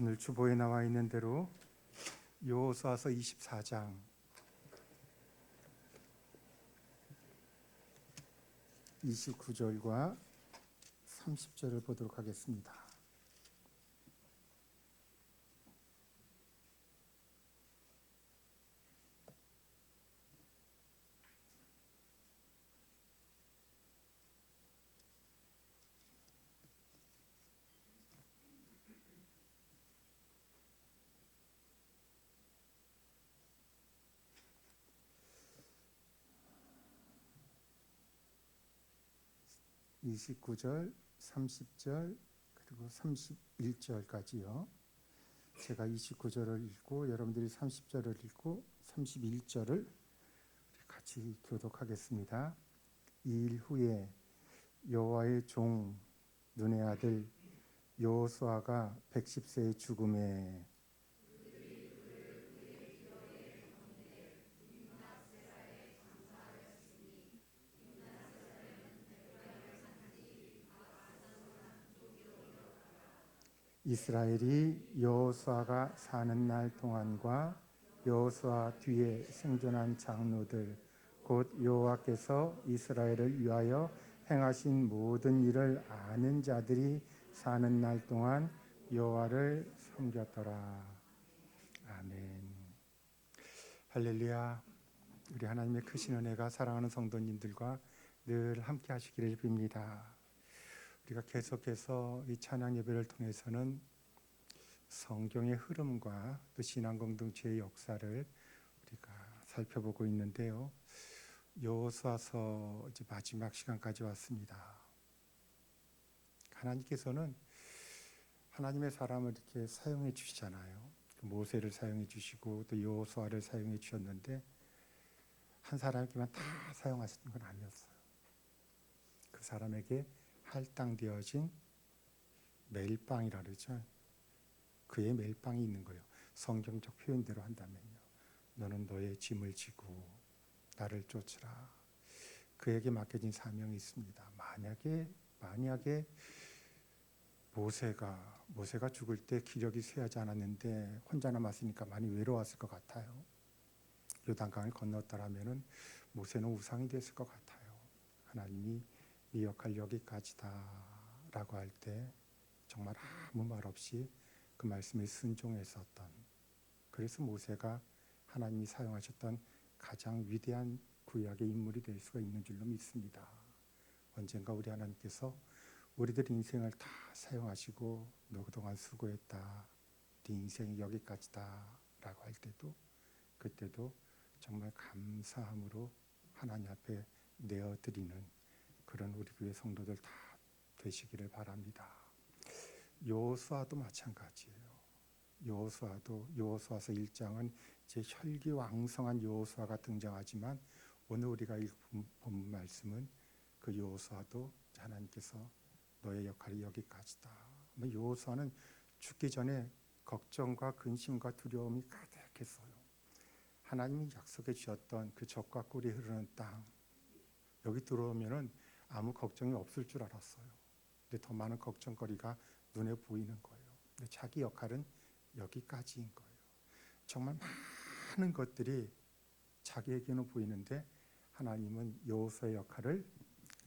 오늘 주보에 나와 있는 대로 여호수아서 24장 29절과 30절을 보도록 하겠습니다. (29절) (30절) 그리고 (31절까지요) 제가 29절을 읽고 여러분들이 30절을 읽고 31절을 같이 교독하겠습니다. 이 일 후에 여호와의 종 눈의 아들 여호수아가 110세의 죽음에 이스라엘이 여호수아가 사는 날 동안과 여호수아 뒤에 생존한 장로들 곧 여호와께서 이스라엘을 위하여 행하신 모든 일을 아는 자들이 사는 날 동안 여호와를 섬겼더라. 아멘. 할렐루야. 우리 하나님의 크신 은혜가 사랑하는 성도님들과 늘 함께 하시기를 빕니다. 우리가 계속해서 이 찬양 예배를 통해서는 성경의 흐름과 또 신앙 공동체의 역사를 우리가 살펴보고 있는데요. 여호수아서 이제 마지막 시간까지 왔습니다. 하나님께서는 하나님의 사람을 이렇게 사용해 주시잖아요. 모세를 사용해 주시고 또 여호수아를 사용해 주셨는데 한 사람에게만 다 사용하시는 건 아니었어요. 그 사람에게 할당되어진 멜빵이라 그러죠. 그의 멜빵이 있는 거예요. 성경적 표현대로 한다면요. 너는 너의 짐을 지고 나를 쫓으라. 그에게 맡겨진 사명이 있습니다. 만약에 모세가 죽을 때 기력이 쇠하지 않았는데 혼자 남았으니까 많이 외로웠을 것 같아요. 요단강을 건넜더라면은 모세는 우상이 됐을 것 같아요. 하나님이 이 역할 여기까지다 라고 할 때 정말 아무 말 없이 그 말씀에 순종했었던, 그래서 모세가 하나님이 사용하셨던 가장 위대한 구약의 인물이 될 수가 있는 줄로 믿습니다. 언젠가 우리 하나님께서 우리들 인생을 다 사용하시고 너 그동안 수고했다, 네 인생이 여기까지다 라고 할 때도 그때도 정말 감사함으로 하나님 앞에 내어드리는 그런 우리 교회 성도들 다 되시기를 바랍니다. 여호수아도 마찬가지예요. 여호수아서 1장은 이제 혈기왕성한 여호수아가 등장하지만 오늘 우리가 읽은 본 말씀은 그 여호수아도 하나님께서 너의 역할이 여기까지다. 여호수아는 죽기 전에 걱정과 근심과 두려움이 가득했어요. 하나님이 약속해 주셨던 그 젖과 꿀이 흐르는 땅, 여기 들어오면은 아무 걱정이 없을 줄 알았어요. 근데 더 많은 걱정거리가 눈에 보이는 거예요. 근데 자기 역할은 여기까지인 거예요. 정말 많은 것들이 자기에게는 보이는데 하나님은 여호수아의 역할을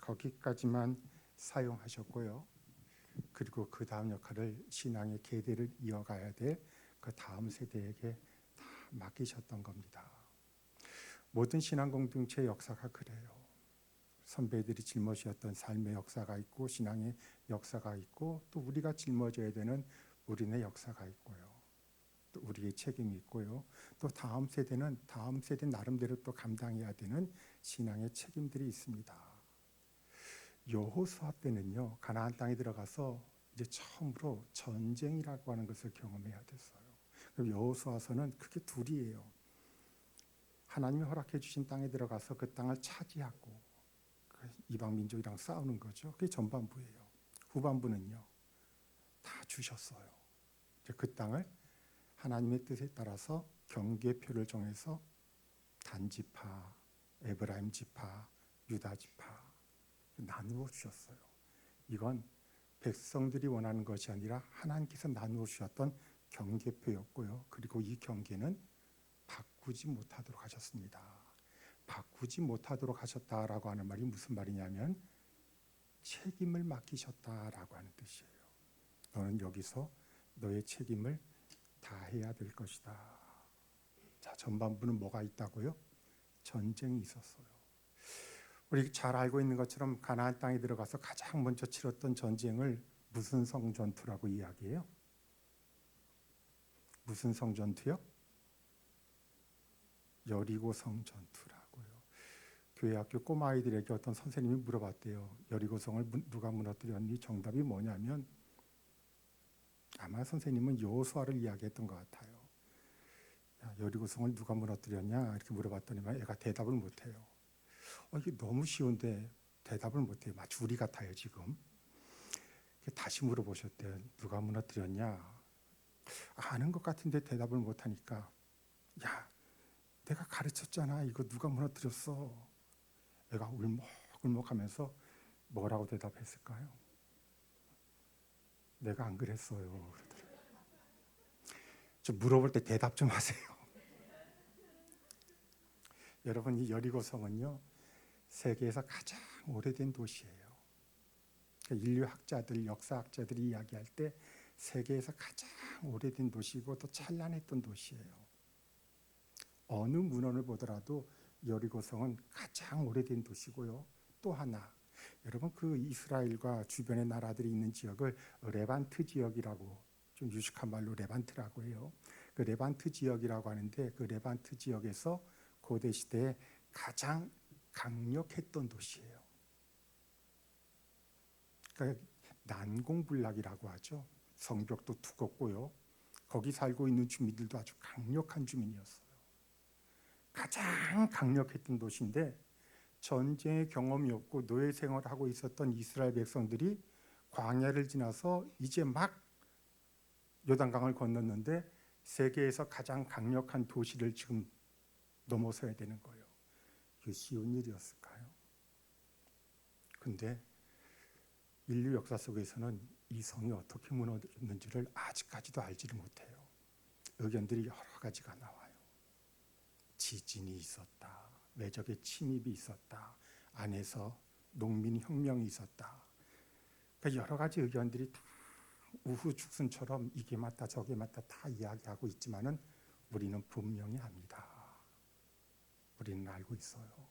거기까지만 사용하셨고요. 그리고 그 다음 역할을 신앙의 계대를 이어가야 될 그 다음 세대에게 다 맡기셨던 겁니다. 모든 신앙 공동체의 역사가 그래요. 선배들이 짊어졌던 삶의 역사가 있고 신앙의 역사가 있고 또 우리가 짊어져야 되는 우리네 역사가 있고요. 또 우리의 책임이 있고요. 또 다음 세대는 다음 세대 나름대로 또 감당해야 되는 신앙의 책임들이 있습니다. 여호수아 때는요, 가나안 땅에 들어가서 이제 처음으로 전쟁이라고 하는 것을 경험해야 됐어요. 여호수아서는 크게 둘이에요. 하나님이 허락해 주신 땅에 들어가서 그 땅을 차지하고 이방 민족이랑 싸우는 거죠. 그게 전반부예요. 후반부는요, 다 주셨어요. 그 땅을 하나님의 뜻에 따라서 경계표를 정해서 단지파, 에브라임 지파, 유다 지파 나누어 주셨어요. 이건 백성들이 원하는 것이 아니라 하나님께서 나누어 주셨던 경계표였고요. 그리고 이 경계는 바꾸지 못하도록 하셨습니다. 바꾸지 못하도록 하셨다라고 하는 말이 무슨 말이냐면 책임을 맡기셨다라고 하는 뜻이에요. 너는 여기서 너의 책임을 다해야 될 것이다. 자, 전반부는 뭐가 있다고요? 전쟁이 있었어요. 우리 잘 알고 있는 것처럼 가나안 땅에 들어가서 가장 먼저 치렀던 전쟁을 무슨 성전투라고 이야기해요? 무슨 성전투요? 여리고 성전투라고요. 교회 학교 꼬마 아이들에게 어떤 선생님이 물어봤대요. 여리고성을 누가 무너뜨렸니? 정답이 뭐냐면 아마 선생님은 여호수아를 이야기했던 것 같아요. 야, 여리고성을 누가 무너뜨렸냐? 이렇게 물어봤더니만 애가 대답을 못해요. 이게 너무 쉬운데 대답을 못해요. 마치 우리 같아요 지금. 다시 물어보셨대요. 누가 무너뜨렸냐? 아는 것 같은데 대답을 못하니까 야, 내가 가르쳤잖아. 이거 누가 무너뜨렸어? 애가 울먹울먹하면서 뭐라고 대답했을까요? 내가 안 그랬어요. 좀 물어볼 때 대답 좀 하세요. 여러분, 이 여리고성은요 세계에서 가장 오래된 도시예요. 그러니까 인류 학자들, 역사학자들이 이야기할 때 세계에서 가장 오래된 도시고 또 찬란했던 도시예요. 어느 문헌을 보더라도 여리고성은 가장 오래된 도시고요. 또 하나, 여러분 그 이스라엘과 주변의 나라들이 있는 지역을 레반트 지역이라고, 좀 유식한 말로 레반트라고 해요. 그 레반트 지역이라고 하는데 그 레반트 지역에서 고대 시대에 가장 강력했던 도시예요. 그러니까 난공불락이라고 하죠. 성벽도 두껍고요. 거기 살고 있는 주민들도 아주 강력한 주민이었어요. 가장 강력했던 도시인데 전쟁의 경험이 없고 노예 생활을 하고 있었던 이스라엘 백성들이 광야를 지나서 이제 막 요단강을 건넜는데 세계에서 가장 강력한 도시를 지금 넘어서야 되는 거예요. 이게 쉬운 일이었을까요? 근데 인류 역사 속에서는 이 성이 어떻게 무너졌는지를 아직까지도 알지를 못해요. 의견들이 여러 가지가 나와요. 지진이 있었다. 외적의 침입이 있었다. 안에서 농민혁명이 있었다. 그러니까 여러 가지 의견들이 다 우후죽순처럼 이게 맞다 저게 맞다 다 이야기하고 있지만은 우리는 분명히 압니다. 우리는 알고 있어요.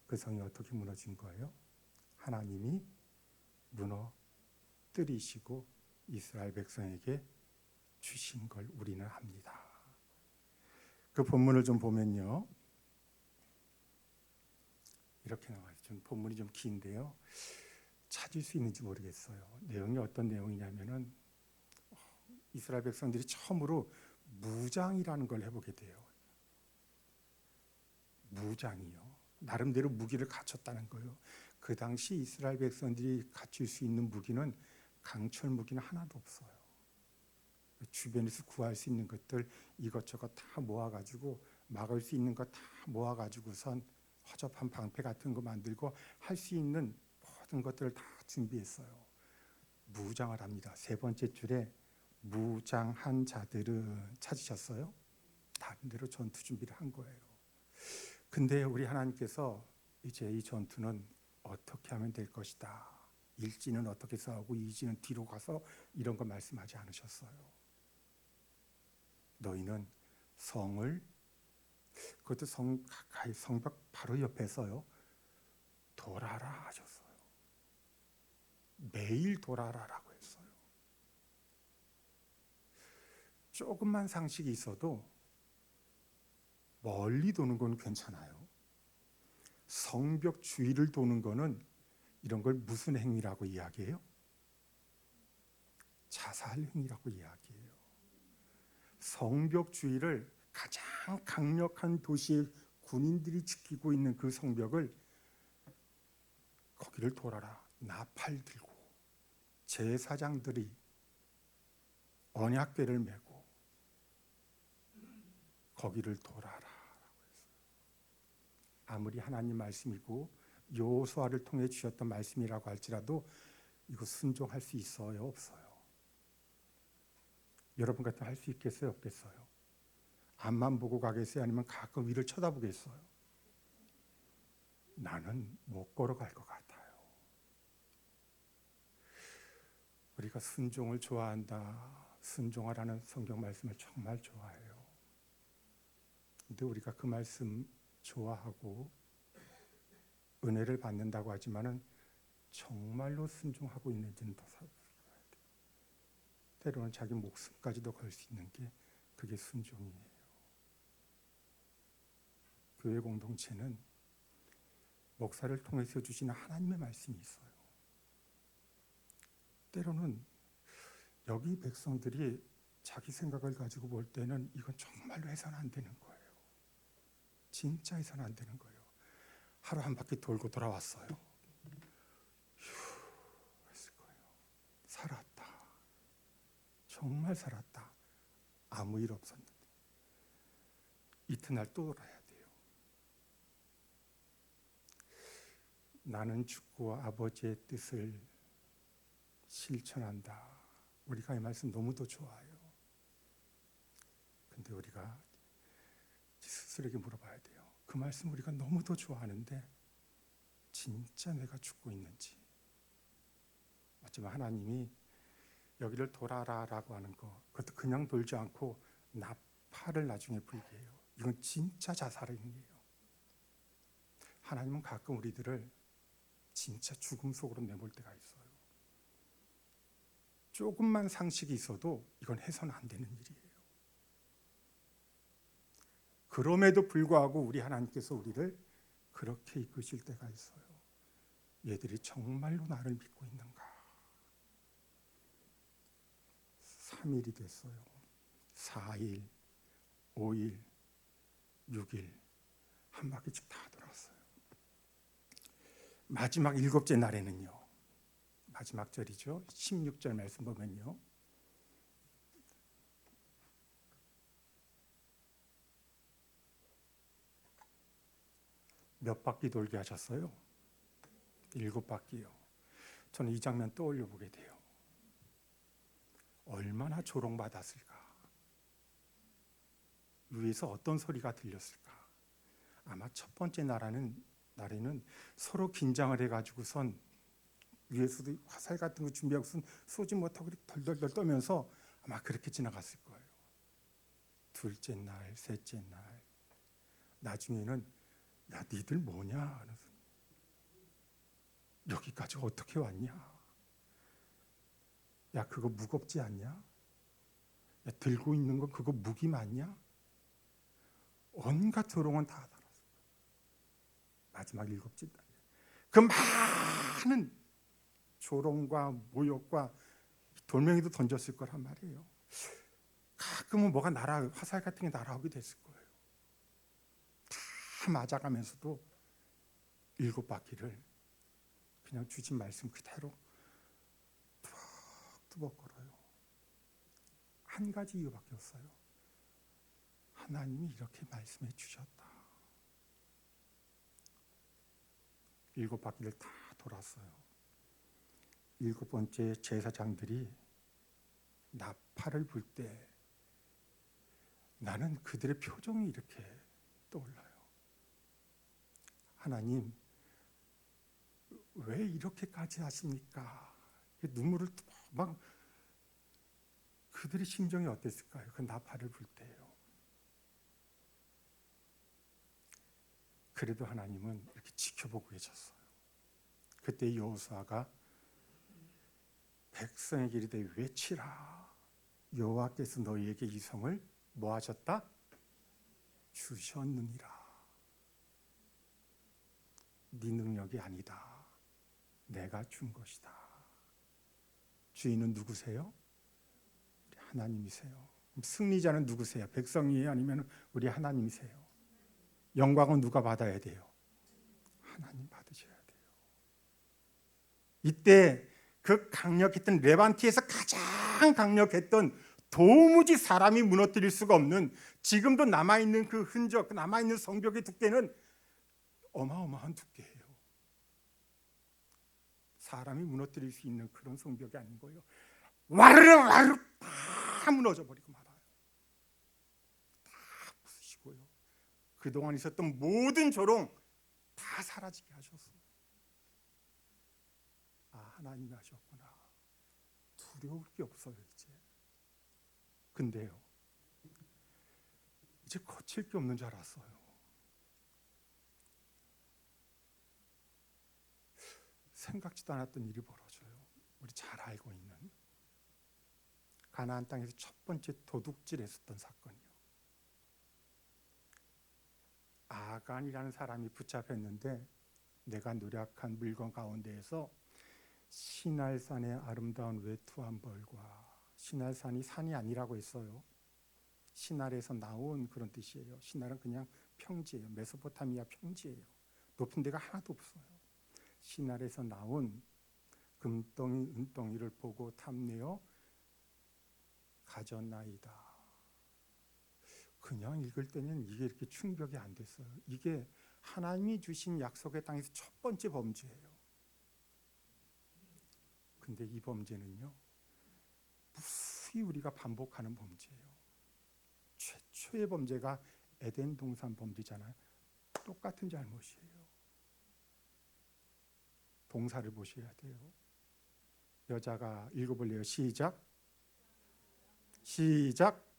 그 성이 어떻게 무너진 거예요? 하나님이 무너뜨리시고 이스라엘 백성에게 주신 걸 우리는 압니다. 그 본문을 좀 보면요. 이렇게 나와요. 좀 본문이 좀 긴데요. 찾을 수 있는지 모르겠어요. 내용이 어떤 내용이냐면은 이스라엘 백성들이 처음으로 무장이라는 걸 해보게 돼요. 무장이요. 나름대로 무기를 갖췄다는 거예요. 그 당시 이스라엘 백성들이 갖출 수 있는 무기는 강철 무기는 하나도 없어요. 주변에서 구할 수 있는 것들 이것저것 다 모아가지고 막을 수 있는 것 다 모아가지고선 허접한 방패 같은 거 만들고 할 수 있는 모든 것들을 다 준비했어요. 무장을 합니다. 세 번째 줄에 무장한 자들은 찾으셨어요? 나름대로 전투 준비를 한 거예요. 근데 우리 하나님께서 이제 이 전투는 어떻게 하면 될 것이다. 1지는 어떻게 싸우고 2지는 뒤로 가서 이런 거 말씀하지 않으셨어요. 너희는 성을, 그것도 성 가까이 성벽 바로 옆에서요. 돌아라 하셨어요. 매일 돌아라라고 했어요. 조금만 상식이 있어도 멀리 도는 건 괜찮아요. 성벽 주위를 도는 거는 이런 걸 무슨 행위라고 이야기해요? 자살 행위라고 이야기해요. 성벽 주위를 가장 강력한 도시의 군인들이 지키고 있는 그 성벽을 거기를 돌아라. 나팔 들고 제사장들이 언약궤를 메고 거기를 돌아라. 아무리 하나님 말씀이고 여호수아를 통해 주셨던 말씀이라고 할지라도 이거 순종할 수 있어요? 없어요? 여러분 같으면 할 수 있겠어요? 없겠어요? 앞만 보고 가겠어요? 아니면 가끔 위를 쳐다보겠어요? 나는 못 걸어갈 것 같아요. 우리가 순종을 좋아한다, 순종하라는 성경 말씀을 정말 좋아해요. 근데 우리가 그 말씀 좋아하고 은혜를 받는다고 하지만은 정말로 순종하고 있는지는 더 살펴봐야 돼요. 때로는 자기 목숨까지도 걸 수 있는 게 그게 순종이에요. 교회 공동체는 목사를 통해서 주시는 하나님의 말씀이 있어요. 때로는 여기 백성들이 자기 생각을 가지고 볼 때는 이건 정말로 해서는 안 되는 거예요. 진짜 해서는 안 되는 거예요. 하루 한 바퀴 돌고 돌아왔어요. 휴 했을 거예요. 살았다. 정말 살았다. 아무 일 없었는데 이튿날 또 돌아야 돼요. 나는 죽고 아버지의 뜻을 실천한다. 우리가 이 말씀 너무도 좋아요. 근데 우리가 스스로에게 물어봐야 돼요. 그 말씀 우리가 너무도 좋아하는데 진짜 내가 죽고 있는지. 어쩌면 하나님이 여기를 돌아라라고 하는 거, 그것도 그냥 돌지 않고 나팔을 나중에 불게 해요. 이건 진짜 자살행위예요. 하나님은 가끔 우리들을 진짜 죽음 속으로 내몰 때가 있어요. 조금만 상식이 있어도 이건 해서는 안 되는 일이에요. 그럼에도 불구하고 우리 하나님께서 우리를 그렇게 이끄실 때가 있어요. 얘들이 정말로 나를 믿고 있는가? 3일이 됐어요. 4일, 5일, 6일 한 바퀴씩 다 돌았어요. 마지막 7째 날에는요. 마지막 절이죠. 16절 말씀 보면요. 몇 바퀴 돌게 하셨어요? 7바퀴요. 저는 이 장면 떠올려 보게 돼요. 얼마나 조롱받았을까? 위에서 어떤 소리가 들렸을까? 아마 첫 번째 날에는 서로 긴장을 해가지고선 위에서도 화살 같은 거 준비하고선 쏘지 못하고 덜덜덜 떠면서 아마 그렇게 지나갔을 거예요. 둘째 날, 셋째 날, 나중에는 야 니들 뭐냐? 여기까지 어떻게 왔냐? 야 그거 무겁지 않냐? 야 들고 있는 거 그거 무기 맞냐? 온갖 조롱은 다 달았어요. 마지막 7째 날 그 많은 조롱과 모욕과 돌멩이도 던졌을 거란 말이에요. 가끔은 뭐가 화살 같은 게 날아오게 됐을 거예요. 다 맞아가면서도 7바퀴를 그냥 주신 말씀 그대로 뚜벅뚜벅 걸어요. 한 가지 이유밖에 없어요. 하나님이 이렇게 말씀해 주셨다. 7바퀴를 다 돌았어요. 7번째 제사장들이 나팔을 불 때 나는 그들의 표정이 이렇게 떠올라요. 하나님 왜 이렇게까지 하십니까? 눈물을 막 그들의 심정이 어땠을까요? 그 나팔을 불 때요. 그래도 하나님은 이렇게 지켜보고 계셨어요. 그때 여호수아가 백성에게 이르되 외치라. 여호와께서 너희에게 이 성을 뭐 하셨다? 주셨느니라. 네 능력이 아니다. 내가 준 것이다. 주인은 누구세요? 우리 하나님이세요. 승리자는 누구세요? 백성이에요? 아니면 우리 하나님이세요? 영광은 누가 받아야 돼요? 하나님 받으셔야 돼요. 이때 그 강력했던 레반티에서 가장 강력했던 도무지 사람이 무너뜨릴 수가 없는 지금도 남아있는 그 흔적, 남아있는 성벽의 두께는 어마어마한 두께예요. 사람이 무너뜨릴 수 있는 그런 성벽이 아닌 거예요. 와르르 와르르 다 무너져 버리고 말아요. 다 부수시고요. 그동안 있었던 모든 조롱 다 사라지게 하셨어요. 아, 하나님이 하셨구나. 두려울 게 없어요 이제. 근데요, 이제 거칠 게 없는 줄 알았어요. 생각지도 않았던 일이 벌어져요. 우리 잘 알고 있는 가나안 땅에서 첫 번째 도둑질했었던 사건이요. 아간이라는 사람이 붙잡혔는데 내가 노력한 물건 가운데에서 시날산의 아름다운 외투한 벌과, 시날산이 산이 아니라고 했어요. 시날에서 나온 그런 뜻이에요. 시날은 그냥 평지예요. 메소포타미아 평지예요. 높은 데가 하나도 없어요. 시날에서 나온 금덩이 은덩이를 보고 탐내어 가졌나이다. 그냥 읽을 때는 이게 이렇게 충격이 안 됐어요. 이게 하나님이 주신 약속의 땅에서 첫 번째 범죄예요. 근데 이 범죄는요, 무수히 우리가 반복하는 범죄예요. 최초의 범죄가 에덴 동산 범죄잖아요. 똑같은 잘못이에요. 동사를 보셔야 돼요. 여자가 읽어볼래요? 시작. 시작.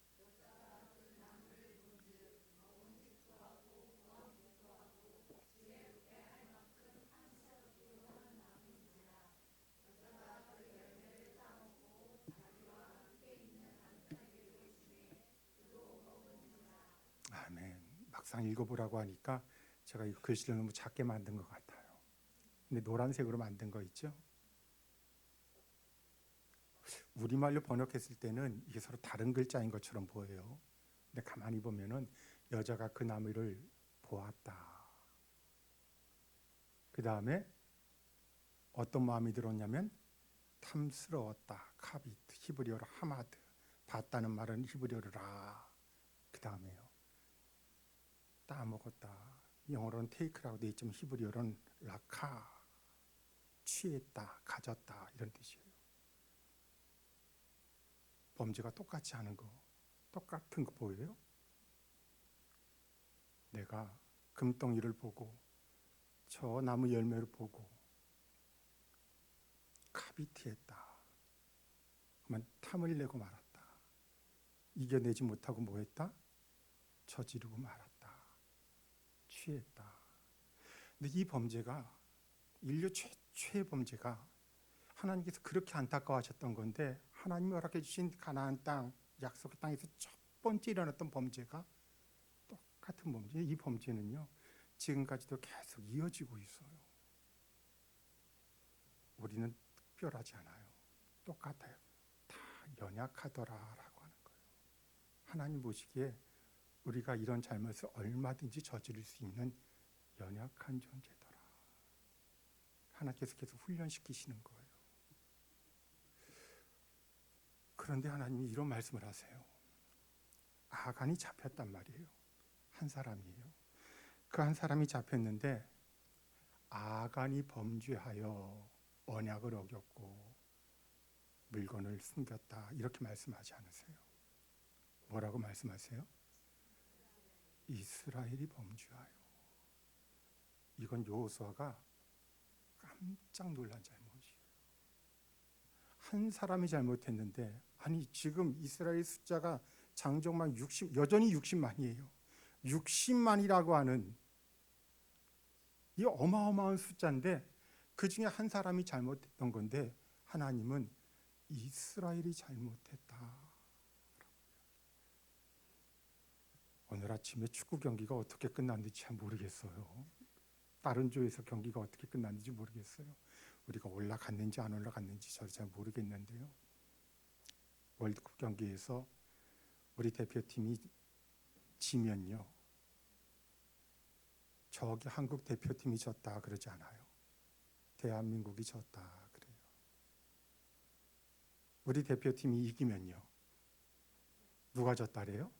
아멘. 막상 읽어보라고 하니까 제가 이 글씨를 너무 작게 만든 것 같아요. 근데 노란색으로 만든 거 있죠? 우리말로 번역했을 때는 이게 서로 다른 글자인 것처럼 보여요. 근데 가만히 보면은 여자가 그 나무를 보았다. 그 다음에 어떤 마음이 들었냐면 탐스러웠다. 카비트, 히브리어로 하마드. 봤다는 말은 히브리어로 라. 그 다음에요, 따먹었다. 영어로는 테이크라고 되어 있지만 히브리어로는 라카. 취했다, 가졌다, 이런 뜻이에요. 범죄가 똑같지 않은 거, 똑같은 거 보여요? 내가 금덩이를 보고 저 나무 열매를 보고 카비티했다. 그러면 탐을 내고 말았다. 이겨내지 못하고 뭐했다? 저지르고 말았다. 취했다. 근데 이 범죄가 인류 최초의 범죄가 하나님께서 그렇게 안타까워하셨던 건데, 하나님이 허락해 주신 가나안 땅, 약속의 땅에서 첫 번째 일어났던 범죄가 똑같은 범죄. 이 범죄는요, 지금까지도 계속 이어지고 있어요. 우리는 특별하지 않아요. 똑같아요. 다 연약하더라라고 하는 거예요. 하나님 보시기에 우리가 이런 잘못을 얼마든지 저지를 수 있는 연약한 존재더라. 하나님께서 계속 훈련시키시는 거예요. 그런데 하나님이 이런 말씀을 하세요. 아간이 잡혔단 말이에요. 한 사람이에요. 그 한 사람이 잡혔는데 아간이 범죄하여 언약을 어겼고 물건을 숨겼다, 이렇게 말씀하지 않으세요? 뭐라고 말씀하세요? 이스라엘이 범죄하여. 이건 여호수아가 깜짝 놀란 잘못이에요. 한 사람이 잘못했는데, 아니 지금 이스라엘 숫자가 장정만 60, 여전히 60만이에요. 60만이라고 하는 이 어마어마한 숫자인데 그 중에 한 사람이 잘못했던 건데 하나님은 이스라엘이 잘못했다. 오늘 아침에 축구 경기가 어떻게 끝났는지 잘 모르겠어요. 다른 조에서 경기가 어떻게 끝났는지 모르겠어요. 우리가 올라갔는지 안 올라갔는지 저도 잘 모르겠는데요. 월드컵 경기에서 우리 대표팀이 지면요, 저기 한국 대표팀이 졌다 그러지 않아요. 대한민국이 졌다 그래요. 우리 대표팀이 이기면요, 누가 졌다 그래요?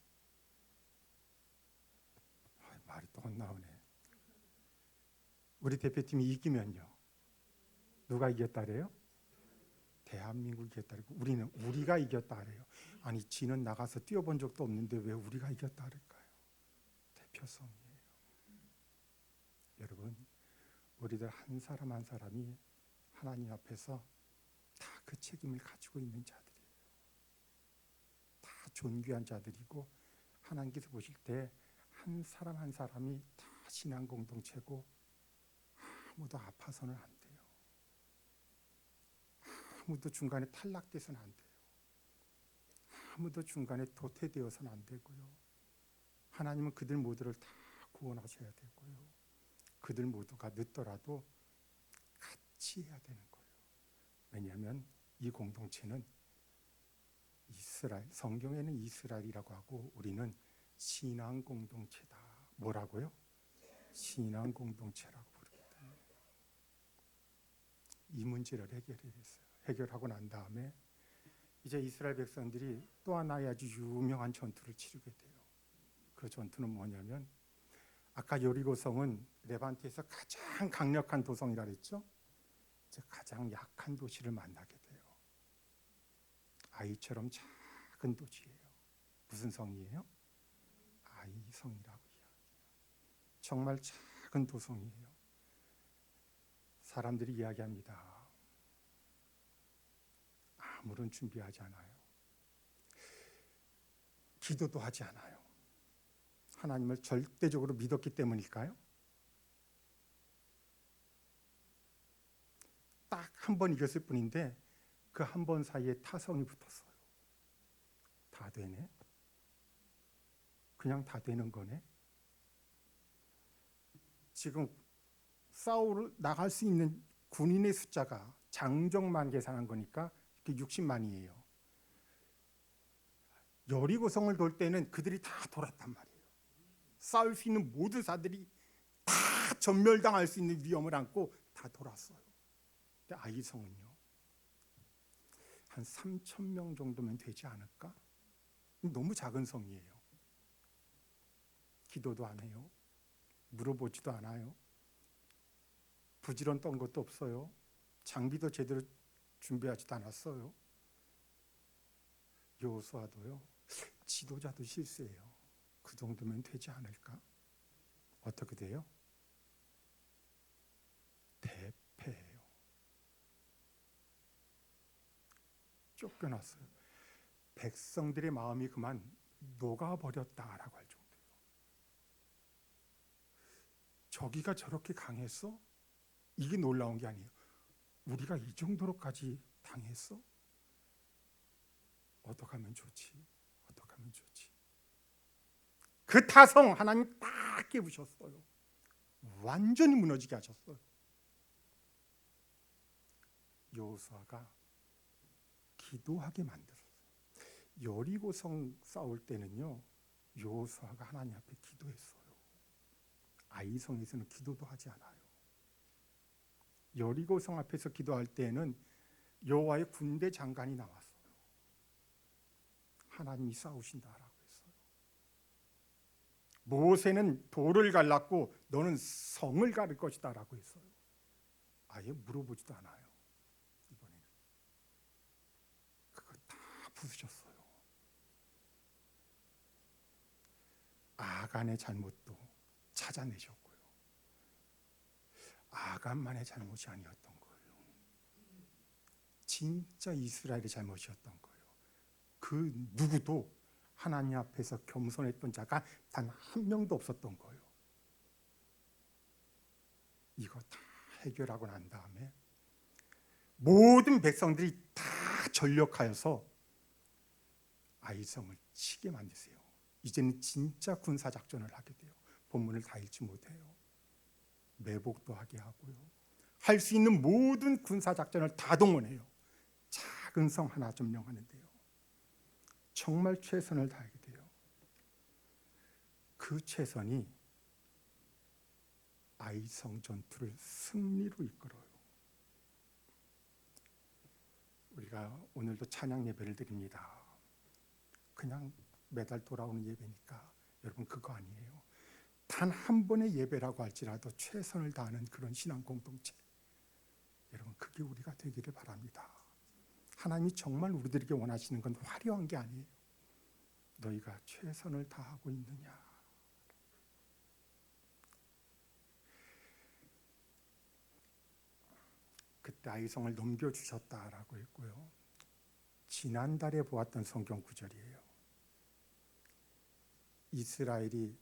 말이 또 안 나오네. 우리 대표팀이 이기면요, 누가 이겼다 그래요? 대한민국이 이겼다고 우리가 이겼다 그래요. 아니 지는 나가서 뛰어본 적도 없는데 왜 우리가 이겼다 그럴까요? 대표성이에요. 여러분, 우리들 한 사람 한 사람이 하나님 앞에서 다 그 책임을 가지고 있는 자들이에요. 다 존귀한 자들이고 하나님께서 보실 때 한 사람 한 사람이 다 신앙 공동체고 아무도 아파서는 안 돼요. 아무도 중간에 탈락돼서는 안 돼요. 아무도 중간에 도태되어서는 안 되고요. 하나님은 그들 모두를 다 구원하셔야 되고요. 그들 모두가 늦더라도 같이 해야 되는 거예요. 왜냐하면 이 공동체는 이스라엘, 성경에는 이스라엘이라고 하고 우리는 신앙 공동체다. 뭐라고요? 신앙 공동체라고 부르기 때문에 이 문제를 해결했어요. 해결하고 난 다음에 이제 이스라엘 백성들이 또 하나의 아주 유명한 전투를 치르게 돼요. 그 전투는 뭐냐면 아까 여리고성은 레반트에서 가장 강력한 도성이라 그랬죠. 이제 가장 약한 도시를 만나게 돼요. 아이처럼 작은 도시예요. 무슨 성이에요? 아이성이라고 이야기해요. 정말 작은 도성이에요. 사람들이 이야기합니다. 아무런 준비하지 않아요. 기도도 하지 않아요. 하나님을 절대적으로 믿었기 때문일까요? 딱 한 번 이겼을 뿐인데 그 한 번 사이에 타성이 붙었어요. 다 되네. 그냥 다 되는 거네. 지금 싸우러 나갈 수 있는 군인의 숫자가 장정만 계산한 거니까 60만이에요. 여리고성을 돌 때는 그들이 다 돌았단 말이에요. 싸울 수 있는 모든 사들이 다 전멸당할 수 있는 위험을 안고 다 돌았어요. 근데 아이성은요, 한 3,000명 정도면 되지 않을까? 너무 작은 성이에요. 기도도 안 해요. 물어보지도 않아요. 부지런 떤 것도 없어요. 장비도 제대로 준비하지도 않았어요. 여호수아도요, 지도자도 실수해요. 그 정도면 되지 않을까? 어떻게 돼요? 대패해요. 쫓겨났어요. 백성들의 마음이 그만 녹아버렸다라고 할 정도예요. 저기가 저렇게 강했어? 이게 놀라운 게 아니에요. 우리가 이 정도로까지 당했어? 어떻게 하면 좋지? 어떻게 하면 좋지? 그 타성 하나님 딱 깨부셨어요. 완전히 무너지게 하셨어요. 여호수아가 기도하게 만들었어요. 여리고성 싸울 때는요, 여호수아가 하나님 앞에 기도했어요. 아이성에서는 기도도 하지 않아요. 여리고성 앞에서 기도할 때는 여호와의 군대 장관이 나왔어요. 하나님이 싸우신다라고 했어요. 모세는 돌을 갈랐고 너는 성을 가를 것이다라고 했어요. 아예 물어보지도 않아요. 이번에는 그거 다 부수셨어요. 아간의 잘못도 찾아내셨고요. 아간만의 잘못이 아니었던 거예요. 진짜 이스라엘의 잘못이었던 거예요. 그 누구도 하나님 앞에서 겸손했던 자가 단 한 명도 없었던 거예요. 이거 다 해결하고 난 다음에 모든 백성들이 다 전력하여서 아이성을 치게 만드세요. 이제는 진짜 군사작전을 하게 돼요. 본문을 다 읽지 못해요. 매복도 하게 하고요. 할 수 있는 모든 군사작전을 다 동원해요. 작은 성 하나 점령하는데요. 정말 최선을 다하게 돼요. 그 최선이 아이성 전투를 승리로 이끌어요. 우리가 오늘도 찬양 예배를 드립니다. 그냥 매달 돌아오는 예배니까 여러분 그거 아니에요. 단 한 번의 예배라고 할지라도 최선을 다하는 그런 신앙 공동체, 여러분 그게 우리가 되기를 바랍니다. 하나님이 정말 우리들에게 원하시는 건 화려한 게 아니에요. 너희가 최선을 다하고 있느냐. 그때 아이성을 넘겨주셨다라고 했고요. 지난달에 보았던 성경 구절이에요. 이스라엘이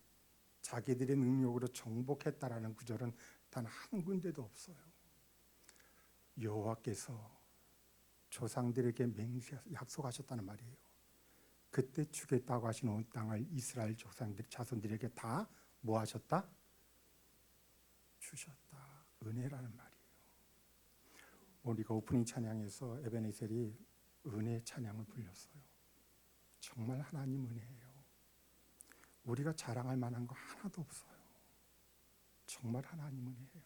자기들의 능력으로 정복했다라는 구절은 단 한 군데도 없어요. 여호와께서 조상들에게 약속하셨다는 말이에요. 그때 주겠다고 하신 온 땅을 이스라엘 자손들에게 다 뭐 하셨다? 주셨다. 은혜라는 말이에요. 우리가 오프닝 찬양에서 에베네셀이 은혜 찬양을 불렸어요. 정말 하나님 은혜예요. 우리가 자랑할 만한 거 하나도 없어요. 정말 하나님 은혜예요.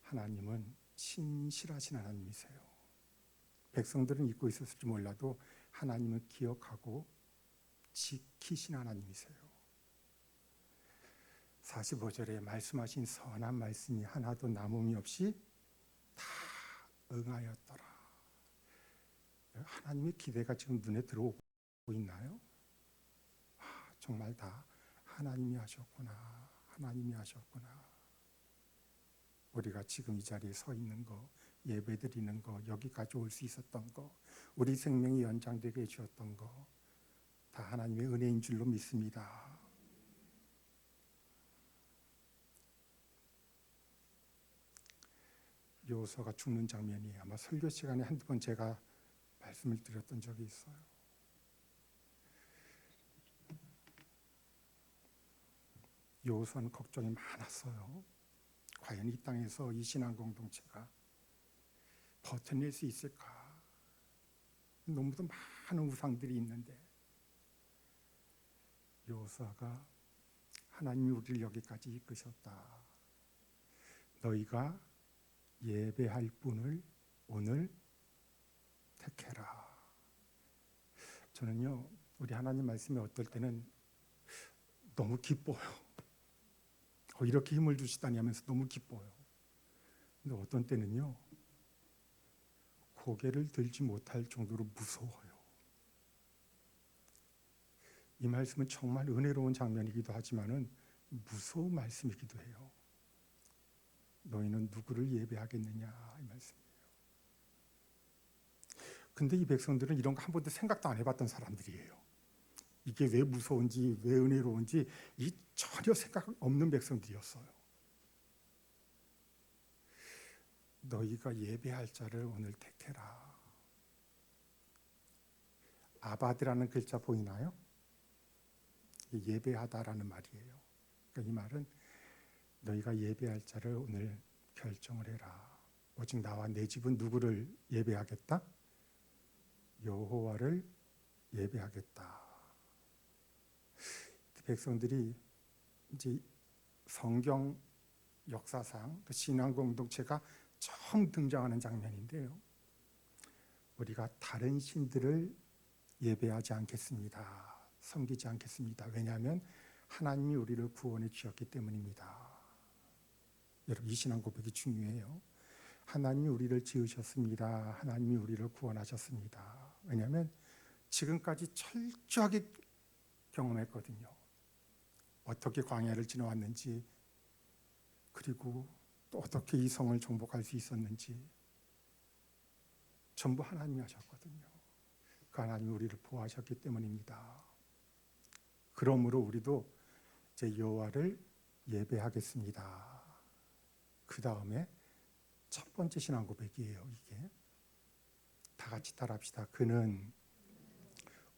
하나님은 신실하신 하나님이세요. 백성들은 잊고 있었을지 몰라도 하나님은 기억하고 지키신 하나님이세요. 45절에 말씀하신 선한 말씀이 하나도 남음이 없이 다 응하였더라. 하나님의 기대가 지금 눈에 들어오고 있나요? 정말 다 하나님이 하셨구나. 하나님이 하셨구나. 우리가 지금 이 자리에 서 있는 거, 예배 드리는 거, 여기까지 올 수 있었던 거, 우리 생명이 연장되게 해주셨던 거, 다 하나님의 은혜인 줄로 믿습니다. 여호수아가 죽는 장면이 아마 설교 시간에 한두 번 제가 말씀을 드렸던 적이 있어요. 여호수아는 걱정이 많았어요. 과연 이 땅에서 이 신앙 공동체가 버텨낼 수 있을까? 너무도 많은 우상들이 있는데 여호수아가 하나님이 우리를 여기까지 이끄셨다. 너희가 예배할 분을 오늘 택해라. 저는요, 우리 하나님 말씀에 어떨 때는 너무 기뻐요. 이렇게 힘을 주시다니 하면서 너무 기뻐요. 근데 어떤 때는요, 고개를 들지 못할 정도로 무서워요. 이 말씀은 정말 은혜로운 장면이기도 하지만은 무서운 말씀이기도 해요. 너희는 누구를 예배하겠느냐, 이 말씀이에요. 근데 이 백성들은 이런 거 한 번도 생각도 안 해봤던 사람들이에요. 이게 왜 무서운지, 왜 은혜로운지 이 전혀 생각 없는 백성들이었어요. 너희가 예배할 자를 오늘 택해라. 아바드라는 글자 보이나요? 예배하다라는 말이에요. 그러니까 이 말은 너희가 예배할 자를 오늘 결정을 해라. 오직 나와 내 집은 누구를 예배하겠다? 여호와를 예배하겠다. 백성들이 이제 성경 역사상 신앙 공동체가 처음 등장하는 장면인데요. 우리가 다른 신들을 예배하지 않겠습니다. 섬기지 않겠습니다. 왜냐하면 하나님이 우리를 구원해 주셨기 때문입니다. 여러분, 이 신앙 고백이 중요해요. 하나님이 우리를 지으셨습니다. 하나님이 우리를 구원하셨습니다. 왜냐하면 지금까지 철저하게 경험했거든요. 어떻게 광야를 지나왔는지, 그리고 또 어떻게 이 성을 정복할 수 있었는지 전부 하나님이 하셨거든요. 그 하나님이 우리를 보호하셨기 때문입니다. 그러므로 우리도 이제 여호와를 예배하겠습니다. 그 다음에 첫 번째 신앙 고백이에요. 이게 다 같이 따라합시다. 그는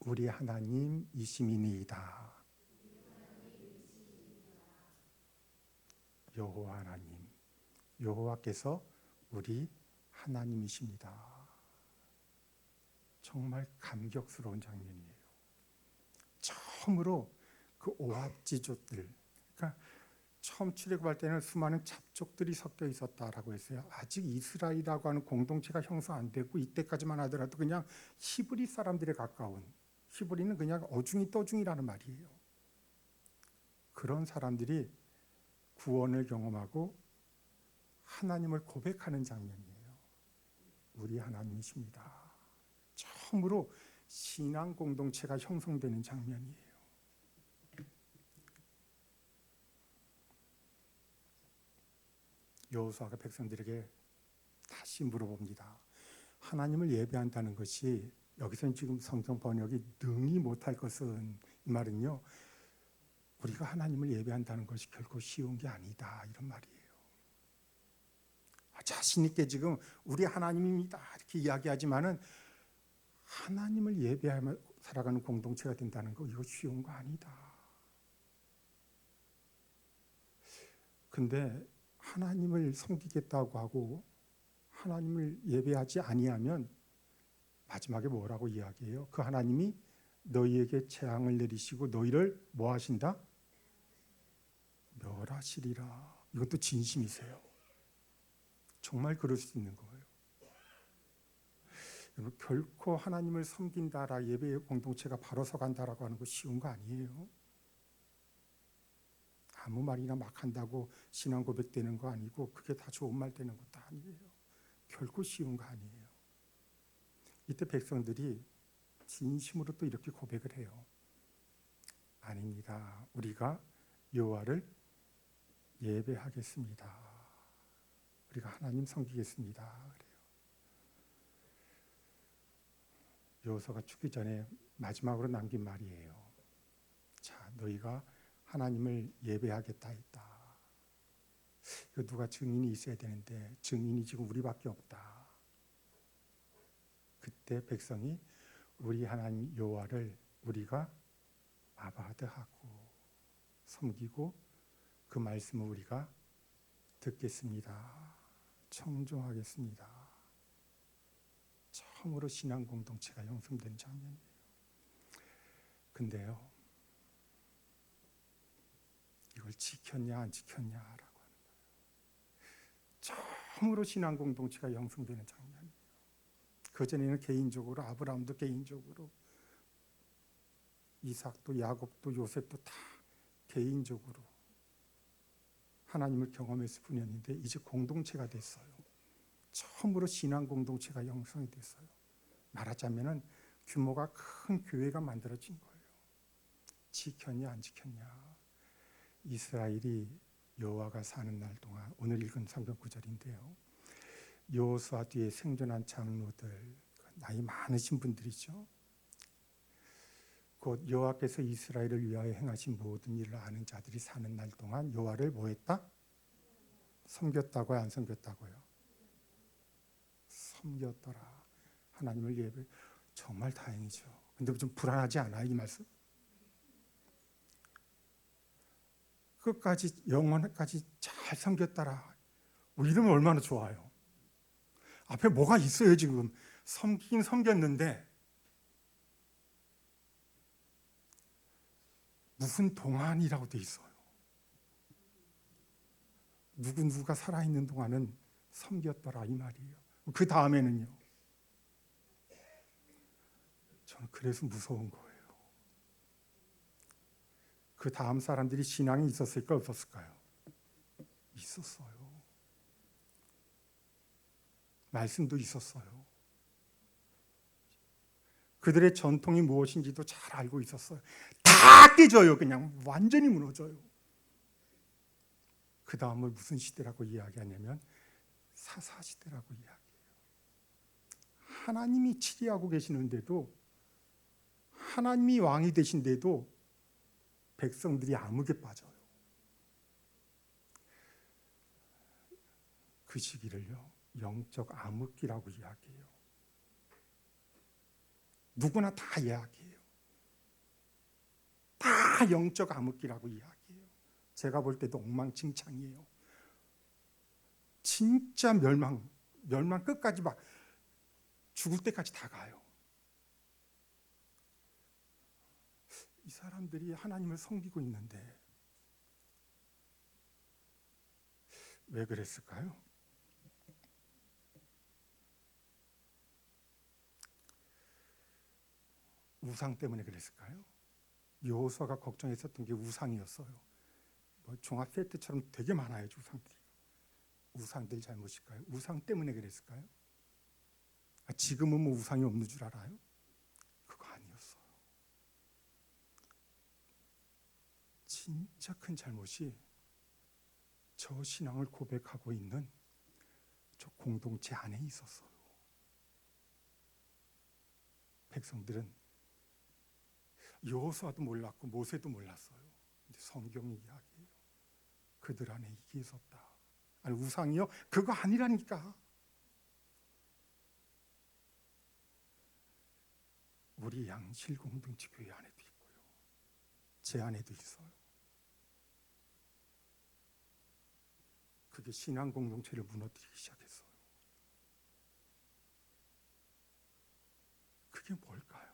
우리 하나님이심이니이다. 여호와 하나님, 여호와께서 우리 하나님이십니다. 정말 감격스러운 장면이에요. 처음으로 그 오합지족들, 그러니까 처음 출애굽할 때는 수많은 잡족들이 섞여 있었다라고 했어요. 아직 이스라엘이라고 하는 공동체가 형성 안 되고 이때까지만 하더라도 그냥 히브리 사람들에 가까운, 히브리는 그냥 어중이 떠중이라는 말이에요. 그런 사람들이 구원을 경험하고 하나님을 고백하는 장면이에요. 우리 하나님이십니다. 처음으로 신앙 공동체가 형성되는 장면이에요. 여호수아가 백성들에게 다시 물어봅니다. 하나님을 예배한다는 것이, 여기서는 지금 성경 번역이 능히 못할 것은, 이 말은요, 우리가 하나님을 예배한다는 것이 결코 쉬운 게 아니다, 이런 말이에요. 자신 있게 지금 우리 하나님입니다 이렇게 이야기하지만은 하나님을 예배하며 살아가는 공동체가 된다는 거, 이거 쉬운 거 아니다. 근데 하나님을 섬기겠다고 하고 하나님을 예배하지 아니하면 마지막에 뭐라고 이야기해요? 그 하나님이 너희에게 재앙을 내리시고 너희를 뭐 하신다? 멸하시리라. 이것도 진심이세요. 정말 그럴 수 있는 거예요. 결코 하나님을 섬긴다라, 예배의 공동체가 바로 서간다라고 하는 거 쉬운 거 아니에요. 아무 말이나 막 한다고 신앙 고백되는 거 아니고, 그게 다 좋은 말 되는 것도 아니에요. 결코 쉬운 거 아니에요. 이때 백성들이 진심으로 또 이렇게 고백을 해요. 아닙니다. 우리가 여호와를 예배하겠습니다. 우리가 하나님 섬기겠습니다. 그래요. 여호수아가 죽기 전에 마지막으로 남긴 말이에요. 자, 너희가 하나님을 예배하겠다 했다. 그 누가 증인이 있어야 되는데 증인이 지금 우리밖에 없다. 그때 백성이 우리 하나님 여호와를 우리가 아바드하고 섬기고 그 말씀을 우리가 듣겠습니다. 청종하겠습니다. 처음으로 신앙 공동체가 형성된 장면이에요. 근데요, 이걸 지켰냐 안 지켰냐라고 하는 거예요. 처음으로 신앙 공동체가 형성되는 장면이에요. 그전에는 개인적으로, 아브라함도 개인적으로, 이삭도 야곱도 요셉도 다 개인적으로 하나님을 경험했을 뿐이었는데 이제 공동체가 됐어요. 처음으로 신앙 공동체가 형성이 됐어요. 말하자면은 규모가 큰 교회가 만들어진 거예요. 지켰냐 안 지켰냐. 이스라엘이 여호와가 사는 날 동안, 오늘 읽은 성경 구절인데요, 여호수아 뒤에 생존한 장로들, 나이 많으신 분들이죠. 곧 여호와께서 이스라엘을 위하여 행하신 모든 일을 아는 자들이 사는 날 동안 여호와를 뭐했다? 섬겼다고요, 안 섬겼다고요? 섬겼더라. 하나님을 예배. 정말 다행이죠. 근데 좀 불안하지 않아요, 이 말씀? 끝까지, 영원까지 잘 섬겼더라. 이러면 얼마나 좋아요. 앞에 뭐가 있어요. 지금 섬기긴 섬겼는데 무슨 동안이라고 돼 있어요. 누구가 살아있는 동안은 섬겼더라, 이 말이에요. 그 다음에는요, 저는 그래서 무서운 거예요. 그 다음 사람들이 신앙이 있었을까 없었을까요? 있었어요. 말씀도 있었어요. 그들의 전통이 무엇인지도 잘 알고 있었어요. 다 깨져요. 그냥 완전히 무너져요. 그 다음을 무슨 시대라고 이야기하냐면 사사시대라고 이야기해요. 하나님이 치리하고 계시는데도, 하나님이 왕이 되신데도 백성들이 암흑에 빠져요. 그 시기를요, 영적 암흑기라고 이야기해요. 누구나 다 이야기해요. 다 영적 암흑기라고 이야기해요. 제가 볼 때도 엉망진창이에요. 진짜 멸망 끝까지 막 죽을 때까지 다 가요. 이 사람들이 하나님을 섬기고 있는데 왜 그랬을까요? 우상 때문에 그랬을까요? 여호수아가 걱정했었던 게 우상이었어요. 뭐 종합 세트처럼 되게 많아요, 우상들이. 우상들 잘못일까요? 우상 때문에 그랬을까요? 지금은 뭐 우상이 없는 줄 알아요? 그거 아니었어요. 진짜 큰 잘못이 저 신앙을 고백하고 있는 저 공동체 안에 있었어요. 백성들은 여호수아도 몰랐고 모세도 몰랐어요. 근데 성경이 이야기해요. 그들 안에 이게 있었다. 아니, 우상이요? 그거 아니라니까. 우리 양실 공동체 교회 안에도 있고요. 제 안에도 있어요. 그게 신앙 공동체를 무너뜨리기 시작했어요. 그게 뭘까요?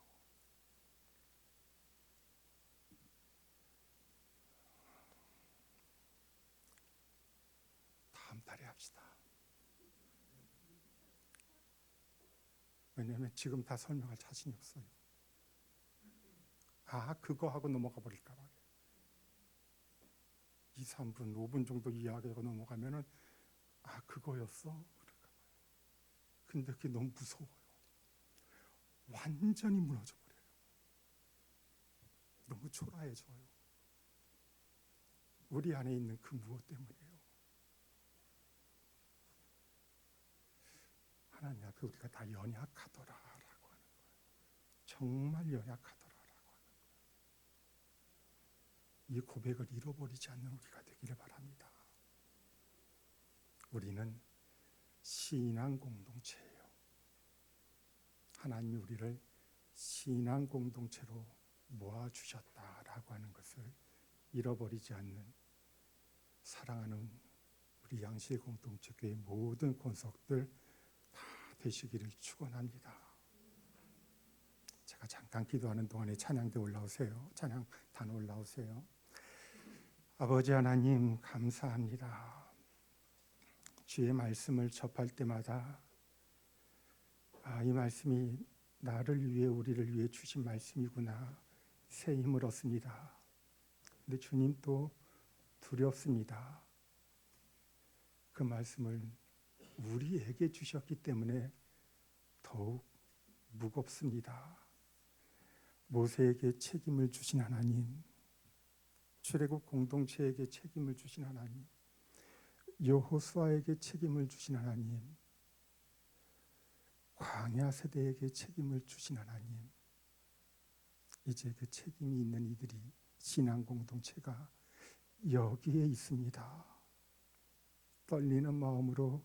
다음 달에 합시다. 왜냐하면 지금 다 설명할 자신이 없어요. 그거 하고 넘어가 버릴까 봐. 2, 3분, 5분 정도 이야기하고 넘어가면은 그거였어? 그럴까 봐요. 근데 그게 너무 무서워요. 완전히 무너져 버려요. 너무 초라해져요. 우리 안에 있는 그 무엇 때문이에요? 하나님 앞에 우리가 다 연약하더라라고 하는 거예요. 정말 연약하더라라고 하는 거예요. 이 고백을 잃어버리지 않는 우리가 되기를 바랍니다. 우리는 신앙 공동체예요. 하나님이 우리를 신앙 공동체로 모아주셨다라고 하는 것을 잃어버리지 않는 사랑하는 우리 양실 공동체 교회 모든 권속들 다 되시기를 축원합니다. 제가 잠깐 기도하는 동안에 찬양대 올라오세요. 찬양단 올라오세요. 아버지 하나님 감사합니다. 주의 말씀을 접할 때마다 이 말씀이 나를 위해 우리를 위해 주신 말씀이구나 새 힘을 얻습니다. 근데 주님 또 두렵습니다. 그 말씀을 우리에게 주셨기 때문에 더욱 무겁습니다. 모세에게 책임을 주신 하나님, 출애굽 공동체에게 책임을 주신 하나님, 여호수아에게 책임을 주신 하나님, 광야 세대에게 책임을 주신 하나님, 이제 그 책임이 있는 이들이 신앙 공동체가 여기에 있습니다. 떨리는 마음으로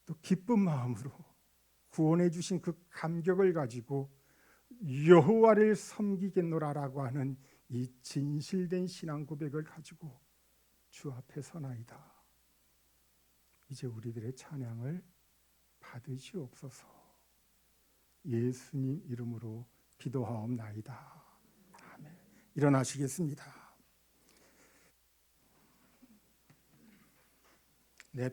또 기쁜 마음으로 구원해 주신 그 감격을 가지고 여호와를 섬기겠노라라고 하는 이 진실된 신앙 고백을 가지고 주 앞에 서나이다. 이제 우리들의 찬양을 받으시옵소서. 예수님 이름으로 기도하옵나이다. 아멘. 일어나시겠습니다. 네.